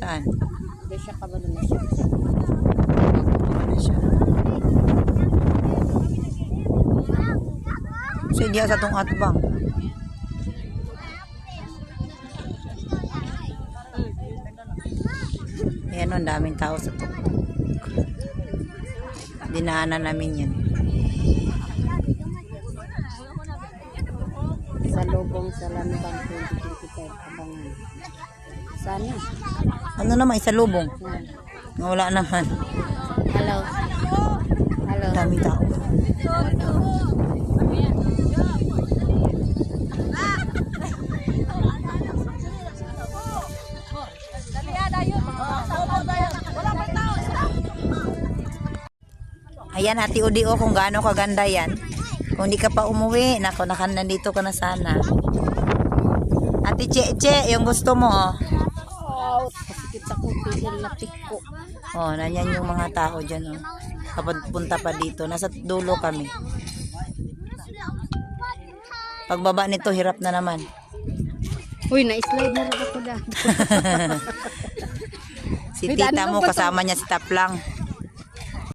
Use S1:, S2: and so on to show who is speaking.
S1: Saan?
S2: Hindi siya kabalo na siya.
S1: Ano siya? So, diya sa tong atbang. Ayan o, ang daming tao sa tuktok. Dinaanan namin yan.
S2: Sa lubong sa Lanbang 2025 abangan. Sana.
S1: Ano naman, isa lubong? Wala naman.
S2: Hello. Hello.
S1: Daming tao. Ayan, Ate Udi, oh, kung gaano kaganda yan. Kung di ka pa umuwi, nako, nandito ka na sana. Ate Che, yung gusto mo, oh.
S2: Oh, kita ko tigil na tiko.
S1: Oh, nanyan yung mga tao dyan, oh. Kapag punta pa dito, nasa dulo kami. Pagbaba nito, hirap na naman.
S2: Uy, na-slide na rin ako da.
S1: Si tita mo, kasama niya si Taplang.